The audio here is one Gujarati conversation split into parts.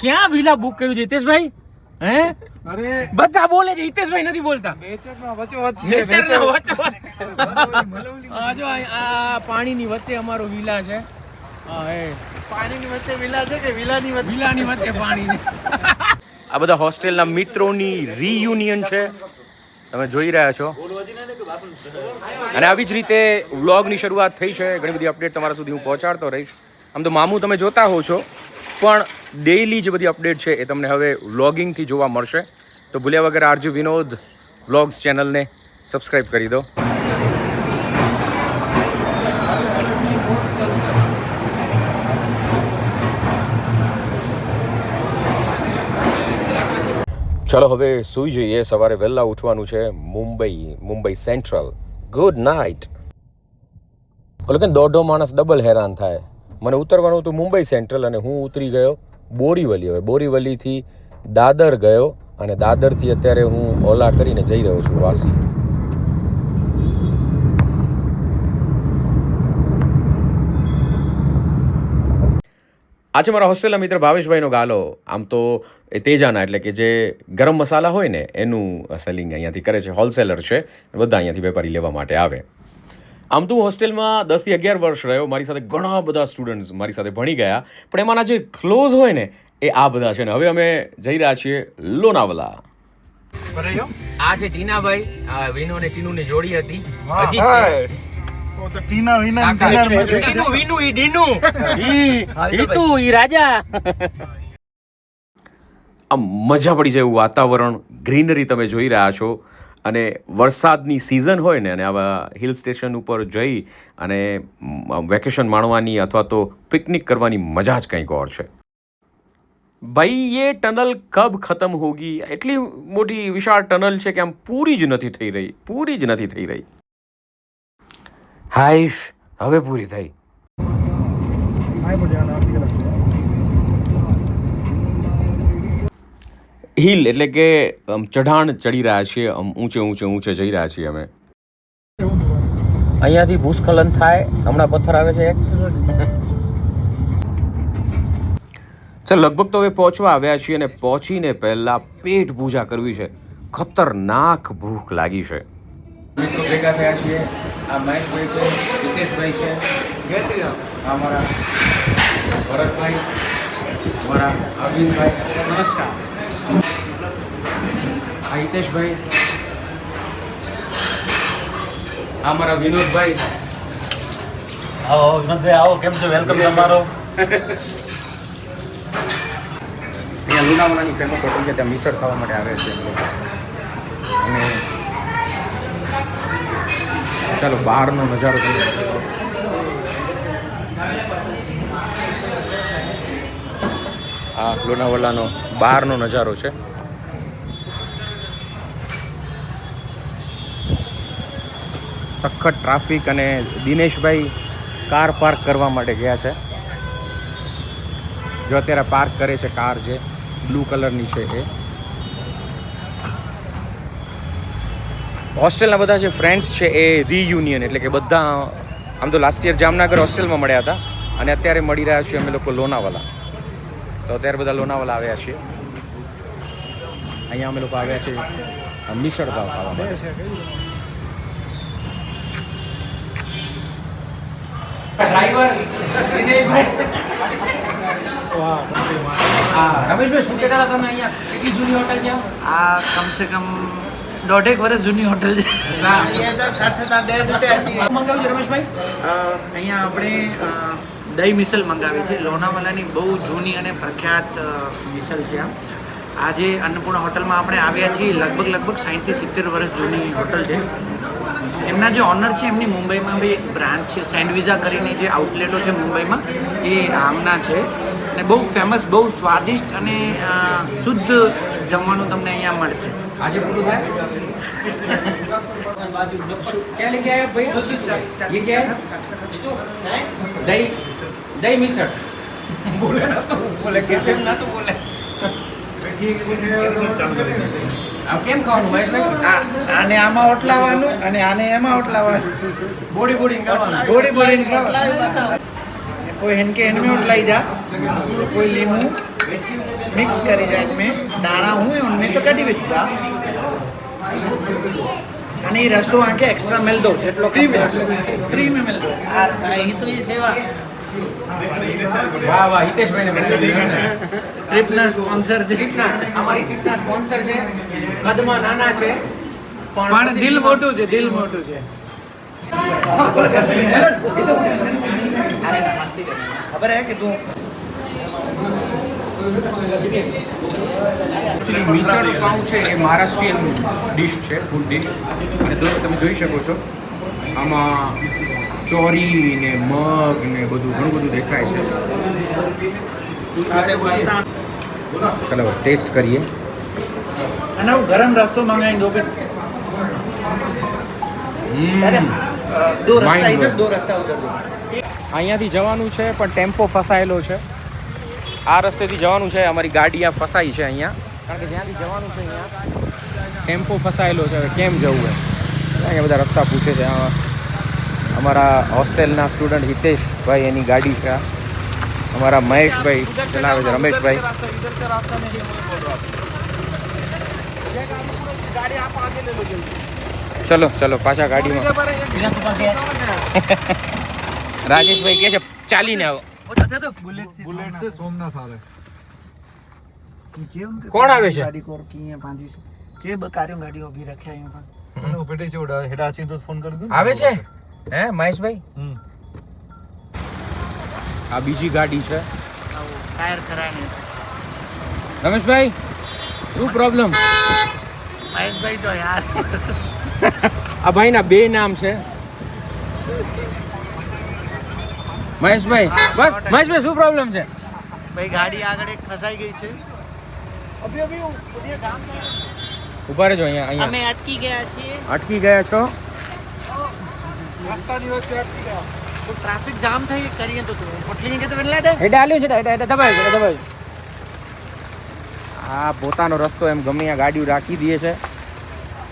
ક્યાં વિલા બુક કર્યું છે હિતેશભાઈ? હે અરે બધા બોલે છે, હિતેશભાઈ નથી બોલતા. નેચરના વચ્ચોવચ્ચ છે. નેચરના વચ્ચોવચ્ચ. આ જો આ પાણીની વચ્ચે અમારો વિલા છે. હા હે પાણીની વચ્ચે વિલા છે કે વિલાની વચ્ચે? વિલાની વચ્ચે પાણી છે. આ બધા હોસ્ટેલના મિત્રોની રીયુનિયન છે, તમે જોઈ રહ્યા છો. અને આવી જ રીતે વ્લોગની શરૂઆત થઈ છે. ઘણી બધી અપડેટ તમારા સુધી હું પહોંચાડતો રહીશ. આમ તો મામું તમે જોતા હો છો, પણ ડેઈલી જે બધી અપડેટ છે એ તમને હવે વ્લોગિંગથી જોવા મળશે. તો ભૂલ્યા વગર આરજે વિનોદ વ્લોગ્સ ચેનલને સબસ્ક્રાઈબ કરી દો. ચલો હવે સૂઈ જઈએ. સવારે વહેલા ઉઠવાનું છે. મુંબઈ સેન્ટ્રલ. Good night. ઓલો કે દોઢો માણસ ડબલ હેરાન થાય. મને ઉતરવાનું હતું મુંબઈ સેન્ટ્રલ અને હું ઉતરી ગયો બોરીવલી. હવે બોરીવલીથી દાદર ગયો અને દાદરથી અત્યારે હું ઓલા કરીને જઈ રહ્યો છું વાસી. આજે મારા હોસ્ટેલના મિત્ર ભાવેશભાઈનો ગાલો. આમ તો એ તેજાના એટલે કે જે ગરમ મસાલા હોય ને એનું સેલિંગ અહીંયાથી કરે છે. હોલસેલર છે, બધા અહીંયાથી વેપારી લેવા માટે આવે. આમ તો હું હોસ્ટેલમાં 10 થી 11 વર્ષ રહ્યો. મારી સાથે ઘણા બધા સ્ટુડન્ટ્સ મારી સાથે ભણી ગયા, પણ એમાંના જે ક્લોઝ હોય ને એ આ બધા છે. ને હવે અમે જઈ રહ્યા છીએ લોનાવલા. આ છે ટીનાભાઈ, આ વિનુ અને ટીનુની જોડી હતી. હજી છે તો ટીના વિના ટીનુ વિનુ ઈ ડીનુ ઈ તું ઈ રાજા. આ મજા પડી જાય એવું વાતાવરણ, ગ્રીનરી તમે જોઈ રહ્યા છો. અને વરસાદની સિઝન હોય ને અને આવા હિલ સ્ટેશન ઉપર જઈ અને વેકેશન માણવાની અથવા તો પિકનિક કરવાની મજા જ કંઈક ઓર છે. ભાઈ ये टनल कब खत्म होगी? એટલી મોટી વિશાળ ટનલ છે કે આમ પૂરી જ નથી થઈ રહી. હાઈશ હવે પૂરી થઈ. હિલ એટલે કે ચઢાણ ચડી રહ્યા છીએ, ઊંચે જઈ રહ્યા છીએ અમે. અહીંયાથી ભૂસ્ખલન થાય. હમણાં પથ્થર આવે છે એક. ચાલ લગભગ તો હવે પહોંચવા આવ્યા છીએ અને પહોંચીને પહેલા પેટ પૂજા કરવી છે. ખતરનાક ભૂખ લાગી છે. મિત્રો ભેગા થયા છીએ. આ મહેશભાઈ છે, હિતેશભાઈ છે, આ અમારા ભરતભાઈ, અમારા અરવિંદભાઈ, નમસ્કાર, આ હિતેશભાઈ, આ અમારા વિનોદભાઈ. આવો વિનોદભાઈ, આવો. કેમ છો? વેલકમ તમારો. અહીંયા લુણાવાડાની ફેમસ હોટલ છે, ત્યાં મિસળ ખાવા માટે આવે છે અને ચાલો બહારનો નજારો તમે. આ લોનાવાલાનો બહારનો નજારો છે. સખત ટ્રાફિક અને દિનેશભાઈ કાર પાર્ક કરવા માટે ગયા છે. જો અત્યારે પાર્ક કરે છે કાર, જે બ્લુ કલરની છે એ. હોસ્ટેલના બધા જે ફ્રેન્ડ્સ છે એ રીયુનિયન એટલે કે બધા આમ તો લાસ્ટ યર જામનગર હોસ્ટેલમાં મળ્યા હતા અને અત્યારે મળી રહ્યા છીએ અમે લોકો લોનાવાલા. તો અત્યારે બધા લોનાવાલા આવ્યા છીએ. અહીંયા અમે લોકો આવ્યા છીએ મિસળ પાવ ખાવા માટે. ડ્રાઈવર દિનેશભાઈ. રમેશભાઈ શું કહેતા હતા તમે? અહીંયા કેટલી જૂની હોટલ છે આ? કમસે કમ 1.5 વર્ષ જૂની હોટલ છે. મંગાવ્યું છે રમેશભાઈ? અહીંયા આપણે દહીં મિસલ મંગાવી છે. લોનાવાલાની બહુ જૂની અને પ્રખ્યાત મિસલ છે. આજે અન્નપૂર્ણા હોટલમાં આપણે આવ્યા છીએ. લગભગ 60 થી 70 વર્ષ જૂની હોટલ છે. એમના જે ઓનર છે એમની મુંબઈમાં બી એક બ્રાન્ચ છે, સેન્ડવિઝા કરીને જે આઉટલેટો છે મુંબઈમાં, એ આમના છે. અને બહુ ફેમસ, બહુ સ્વાદિષ્ટ અને શુદ્ધ જમવાનું તમને અહીંયા મળશે. આજે પૂરું થાય. क्या लेके आए भाई? ये क्या है? दही मिसळ. बोले ना तो बोले કેમ ખાવાનું મહેશભાઈ? આને આમાં ઓટલાવાનું અને આને એમાં ઓટલાવાનું. બોડી ખાવાનું. બોડી ખાવાનું. કોઈ હેનકે હેનમે ઓટલાઈ જા, કોઈ લીંબુ मिक्स करी जाए में दाना हुए उनमें तो कटी विचता અને એ રસો આંકે એક્સ્ટ્રા મેલ દો જેટલો ફ્રી में મેલ દો આ અહીં તો એ સેવા વાહ વાહ હિતેશભાઈને ટ્રીપના સ્પોન્સર છે અમારી ટ્રીપના સ્પોન્સર છે કદમાં નાના છે પણ દિલ મોટું છે દિલ મોટું છે અરે ના મસ્તી કરે ખબર હે કે તું એકચ્યુઅલી મિસળ પાઉં છે એ મહારાષ્ટ્રીયન ડિશ છે ફૂડ ડિશ અને તમે જોઈ શકો છો આમાં ચોરી ને મગ ને બધું ઘણું બધું દેખાય છે ચલો ટેસ્ટ કરીએ અને હું ગરમ રસો મંગાવી દો કે દો રસ્તા ઇધર દો રસ્તા ઉધર દો અહીંયાથી જવાનું છે પણ ટેમ્પો ફસાયેલો છે આ રસ્તેથી જવાનું છે અમારી ગાડી આ ફસાઈ છે અહીંયા કારણ કે જ્યાંથી જવાનું છે અહીંયા ટેમ્પો ફસાયેલો છે હવે કેમ જવું અહીંયા બધા રસ્તા પૂછે છે અમારા હોસ્ટેલના સ્ટુડન્ટ હિતેશભાઈ એની ગાડી છે અમારા મહેશભાઈ ચલાવે છે રમેશભાઈ ચલો ચલો પાછા ગાડીમાં રાજેશભાઈ કહે છે ચાલીને આવો बुलेट से सोमनाथ आ रहे कौन आवे छे? गाड़ी को की है पांची से बकारियों गाड़ी उभी रखे हैं यहाँ मैंने पेटे से उड़ा हेडा अच्छी तो फोन कर दूं આવે છે હે મહેશભાઈ આ બીજી ગાડી છે टायर कराने રમેશભાઈ શું પ્રોબ્લેમ महेश भाई तो यार આ ભાઈના બે નામ છે મહેશભાઈ બસ મહેશભાઈ શું પ્રોબ્લેમ છે भाई गाड़ी आगे एक फंसाई गई છે ઉભા રહેજો અહીંયા અહીંયા અમે અટકી ગયા છીએ અટકી ગયા છો તો ટ્રાફિક જામ થઈ કરીએ તો પટલી કે તો વેલા દે હેડા આલ્યો છે હેડા દબાય છે દબાય આ પોતાનો રસ્તો એમ ગમે ત્યાં ગાડીઓ રાખી દે છે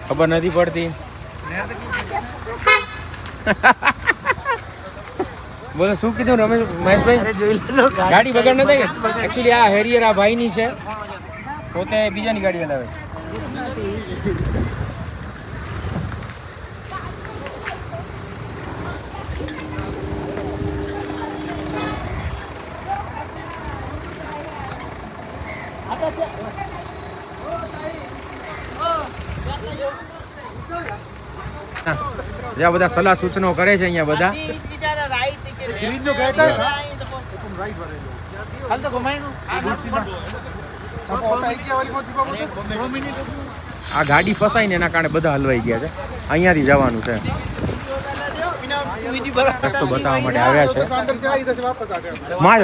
ખબર નથી પડતી બોલો શું કીધું રમેશ મહેશભાઈ અરે જોઈ લો ગાડી બગડ ન થાય એકચ્યુઅલી આ હેરિયર આ ભાઈની છે પોતે બીજાની ગાડી હલાવે છે જ્યાં બધા સલાહ સૂચનો કરે છે અહીંયા બધા હાલ તો ઘુમાઈનું આ ગાડી ફસાઈ ને એના કારણે બધા હલવાઈ ગયા છે અહીંયાથી જવાનું છે રસ્તો બતાવવા માટે આવ્યા છે માં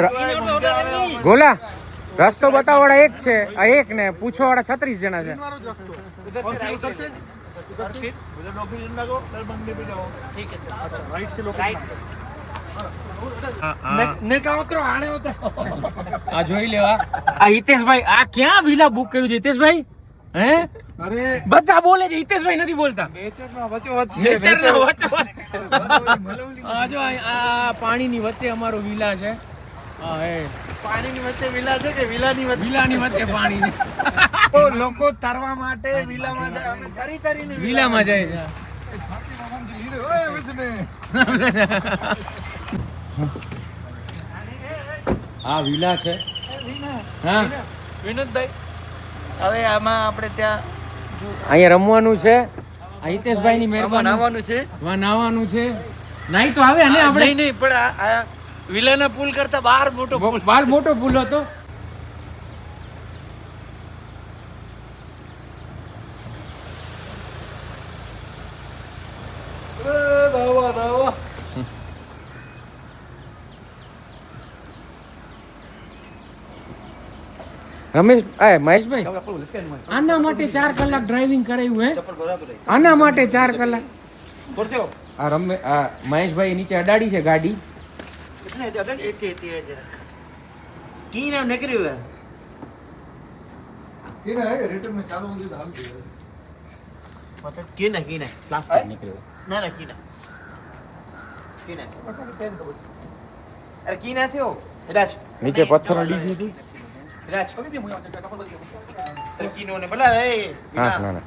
ગોલા રસ્તો બતાવવાળા એક છે આ એક ને પૂછવાવાળા 36 જણા છે આ જોઈ લેવા આ હિતેશભાઈ આ ક્યાં વિલા બુક કર્યું છે હિતેશભાઈ હે अरे બધા બોલે છે હિતેશભાઈ નથી બોલતા नेचर ना वचो वच નેચરના વચ્ચે આ જો આ પાણીની વચ્ચે અમારો વિલા છે હા હે પાણીની વચ્ચે વિલા છે કે વિલાની વચ્ચે વિલાની વચ્ચે પાણી છે તો લોકો તરવા માટે વિલામાં જાય અમે તરી તરીને વિલામાં જાય છે ओए वचने આ વિલા છે હા વિનોદભાઈ હવે આમાં આપણે ત્યાં અહીંયા રમવાનું છે આ હિતેશભાઈની મહેરબાની નાવાનું છે નાવાનું છે નહીં તો આવે ને આપણે નહીં પણ આ વિલાના પુલ કરતા બહાર મોટો પુલ બાર મોટો પુલ હતો રમેશ મહેશભાઈ આના માટે 4 કલાક ડ્રાઇવિંગ કરાયું હે આના માટે 4 કલાક આ મહેશભાઈ નીચે અડાડી છે ગાડી કી નામ નીકળ્યું હે केना है रिटर्न में चालू होंगे तो हाल दे પતા કી ના પ્લાસ્ટિક નીકળ્યો ના કી ના અરે કી ના થયો એડા નીચે પથ્થર અડી ગયું હતું રાજ તરકીનો ને ભલા એ હા ના ના